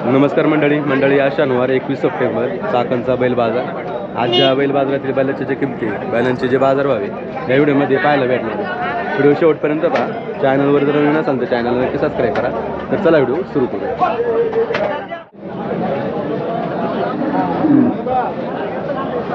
नमस्कार मंडळी आज शनिवार 21 सप्टेंबर चाकणचा बैल बाजार। आज ज्या बैल बाजारातील बैलांच्या जे किमती बैलांचे जे बाजारभाव आहे या व्हिडिओमध्ये पाहायला भेटणार आहे। व्हिडिओ शेवटपर्यंत पहा। चॅनलवर जर नवीन असाल तर चॅनल नक्की सबस्क्राईब करा। तर चला व्हिडिओ सुरू करूया।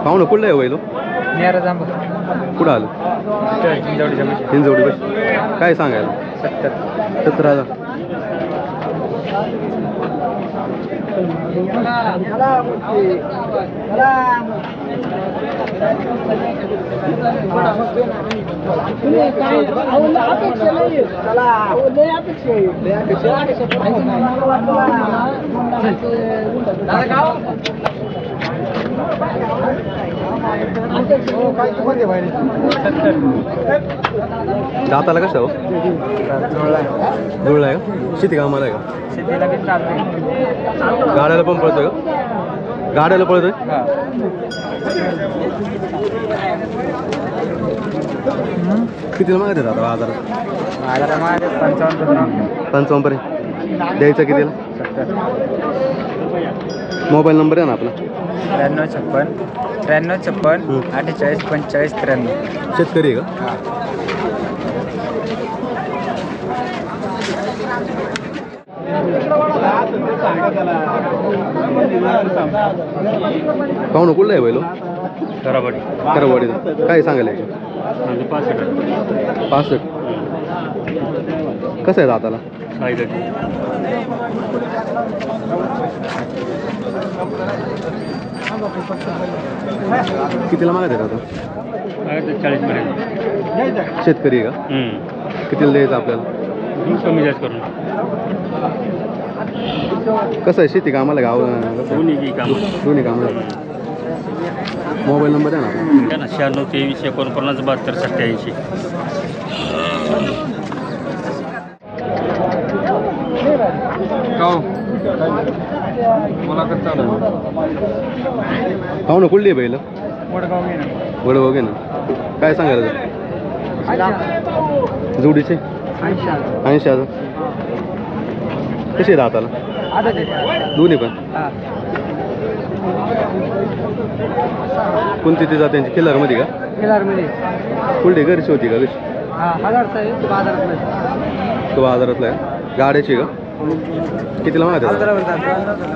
पाहुणं कुठलं आहे बैल? कुठं आलं? हिंजवडी बस। काय सांगायला? 70,000। दाताला कसं हो? जुळला आहे का? शेती कामाला आहे का? गाड्याला पण पळतोय का? गाड्याला पळतोय? कितीला मागत आहे दादा बाजारात? 55 पर्यंत द्यायचं कितीला? मोबाईल नंबर आहे ना आपला? 93 48 45 93। शेतकरी आहे का? पाहुणं कुठलं आहे बैलो? करावाडी। काय सांगायला? 65। कसं आहे दाताला? कितीला मागत आहे दादा? 40 पर्यंत। शेतकरी आहे का? कितीला द्यायचं आपल्याला? कमी जास्त करून। कसं आहे शेती कामाला गाव? दोन्ही कामाला। मोबाईल नंबर आहे ना? 96 23 49 72 87। पाहुणं कुठली आहे बैल? वडगाव घे ना। काय सांगायला? जोडीचे 80,000। कशी आहे दाताला? दोन्ही पण? कोणती ती जात्यांची? किल्लारमध्ये का? कुठली घरची होती का? कशी? तो बाजारातला आहे? गाड्याची का? कितीला मागत आहे?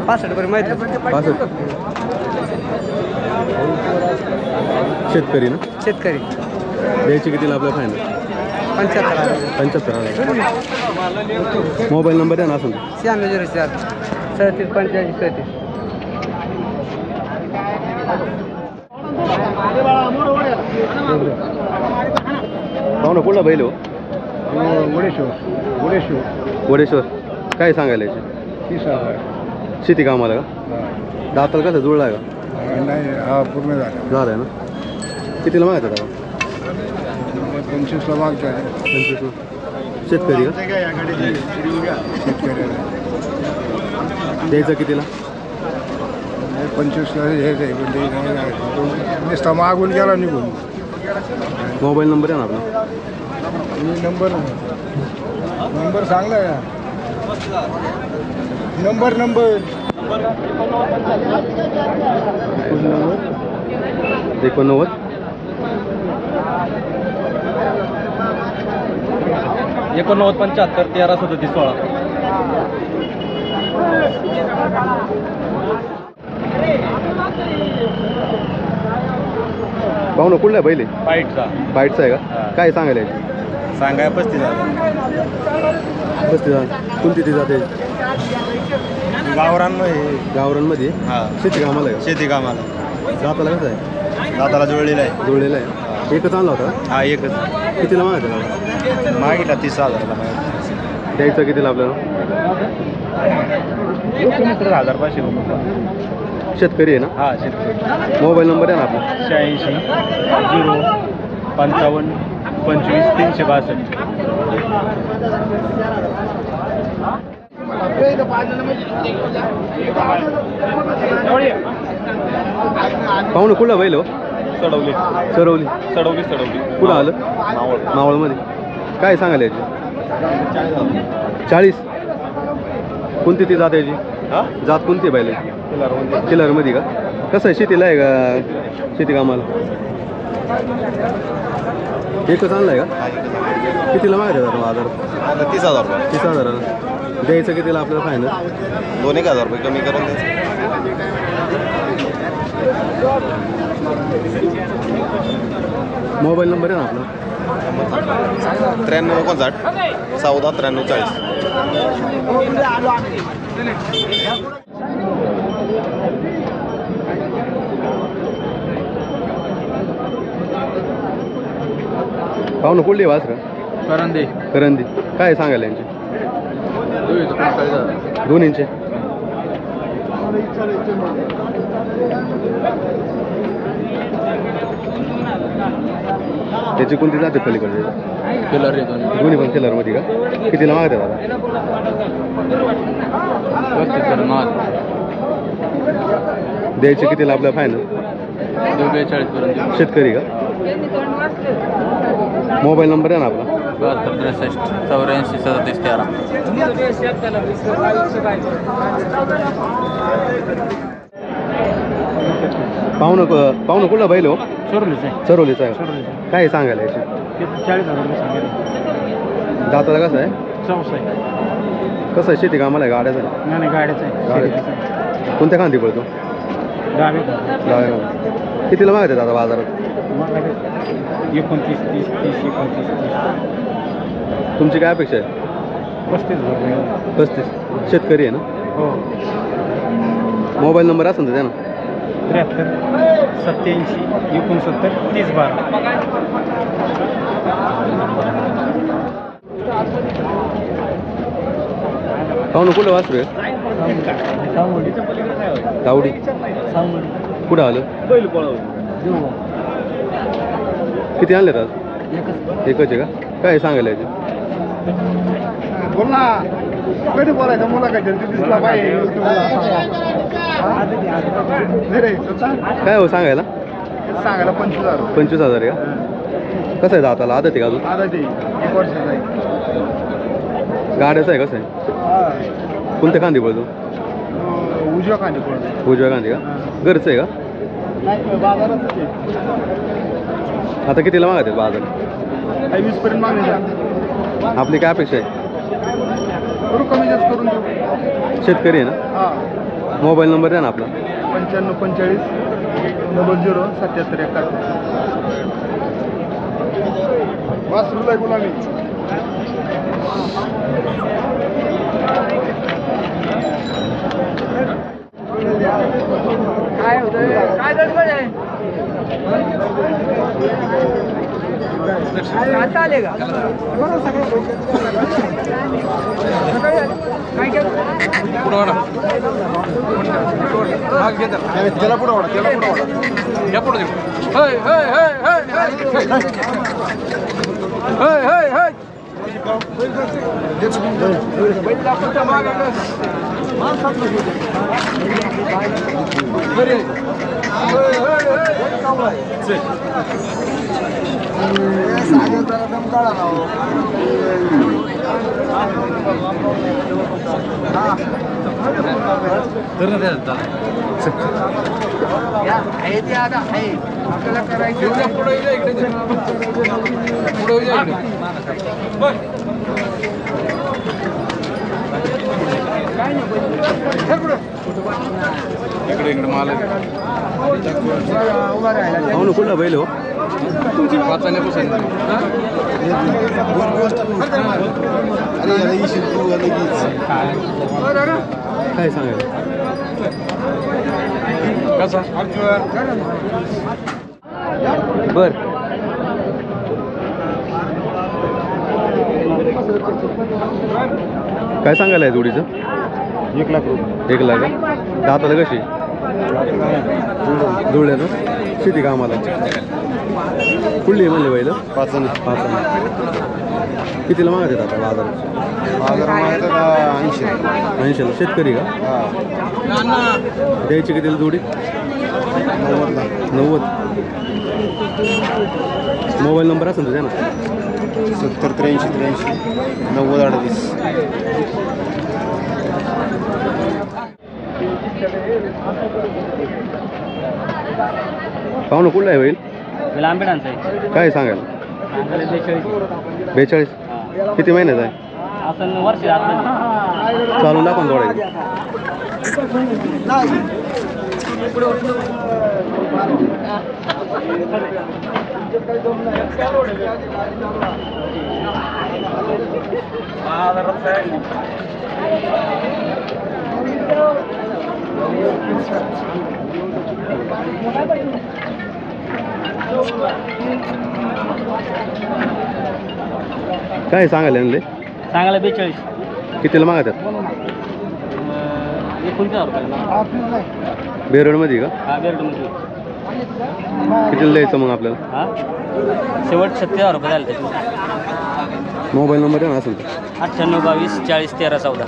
65 पर्यंत। 65। शेतकरी ना? शेतकरी। द्यायची कितीला आपल्या फायनल? 75,000। मोबाईल नंबर आहे ना असून? 96 04 37 45 37। पाहुणं कुठला बैल हो? वडेश्वर। काय सांगायला याची? 30,000। शेती कामाला का? दाताला कसं जुळला आहे का? नाही, पूर्ण झालं आहे ना? कितीला मागायचं दादा? 25ला मागतो आहे। 25। शेतकरी का? द्यायचं कितीला? 25ला हे नुसता मागून गेला निघून। मोबाईल नंबर आहे ना आपला? नंबर सांगला का? नंबर 89 75 13 37 16। पाहुणं कुठला आहे बैल? बाईटचा आहे का? काय सांगायला याची? सांगाय 35,000। 35,000। कोणती ती जाते? गावरांमध्ये? शेती कामाला आहे? शेती कामाला। दाताला कसं आहे? दाताला जुळलेला आहे। एकच आणला होता? हा, एकच। कितीला मागायचं? मागितला 30,000ला। द्यायचं कितीला आपल्याला? 1,500 रुपये। शेतकरी आहे ना? हा, शेतकरी। मोबाईल नंबर आहे ना आपला? 86 0 55 25 362। पाहुणं कुठला बैल हो? चढवली चढवली चढवली कुठं आलं? मावळमध्ये. काय सांगायला याची? 40। कोणती ती जात याची जात कोणती बैल किलरमध्ये का कसं आहे शेतीला आहे का शेती कामाला एकच आणलाय का कितीला मागत आहे बाजार 30,000 रुपये 30,000 द्यायचं कितीला आपल्याला फायनल 2,000 रुपये कमी करून द्यायचं मोबाईल नंबर आहे ना आपला 93 14 93 पाहुणं कुठली वासर करंदी काय सांगायला यांची 2 इंच त्याची कोणती जाते पलीकडे दोन्ही पण किलरमध्ये का कितीला मागते दादा द्यायचे कितीला आपल्या फायनल 42 शेतकरी का मोबाईल नंबर आहे ना आपला 72 63 84 पाहुणं कुठला बैल हो चरोलीचा आहे काय सांगायला याची 40,000 दाताला कसं आहे कसं आहे शेती कामाला आहे गाड्याचं गाड्याचं कोणत्या खांदी पडतो डावे कितीला मागते दादा बाजारात 29 30 30 29 तुमची काय अपेक्षा आहे 35,000 35 शेतकरी आहे ना हो मोबाईल नंबर असेल तर द्या ना 73 87 69 30 12 पाहुणं कुठं वासरू आहे तावडी कुठं आलं किती आणलेत आज एकच आहे का काय सांगायला याचे बोल ना कधी बोलायचं मुला काय दिसला काय हो सांगायला सांगायला 25,000 25,000 आहे का कसं आहे दाताला आदत आहे का अजून आता ते 1 वर्षाचा आहे गाड्याचं आहे कसं आहे कोणत्या कांदी पडतो उजव्या कांदी पडतो उजव्या कांदी का घरचं आहे का नाही बाजारात आता कितीला मागत आहेत बाजार 20 पर्यंत मागणी आपली काय अपेक्षा आहे करू कमी जास्त करून देऊ शेतकरी आहे ना हां मोबाईल नंबर आहे ना आपला 95 45 00 77 71 वासरूला गुलामी काय होतं काय गडबड आहे आता आले का त्याला पुढं वाढा त्याला पुढं वाढा या पुढं देऊ आपल्याला करायचं इकडे माल पाहुणं कुठला बैल हो काय सांगायला कसा बर काय सांगायला आहे जोडीचं 1 लाख रुपये 1 लाख दाताला कशी जुळले ना शेती कामाला कुठली म्हणले बैल 5 कितीला मागत आहेत आता बाजारात 80ला शेतकरी का द्यायची कितीला जोडी 90 मोबाईल नंबर असेल तर द्या ना 70 83 90 38 पाहुणं कुठला आहे होईल लांबेडांचं आहे काय सांगाल सांगायला 42 42 किती महिन्याचा आहे असं वर्ष आतमध्ये चालून दाखवून थोडा काय सांगायला आणले सांगायला 42 कितीला मागतात 29,000 रुपये बेरोडमध्ये का हा बेरडमध्ये कितीला द्यायचं मग आपल्याला हा शेवट 36,000 रुपये झाले त्याचे मोबाईल नंबर आहे ना असेल तर 98 22 40 13 14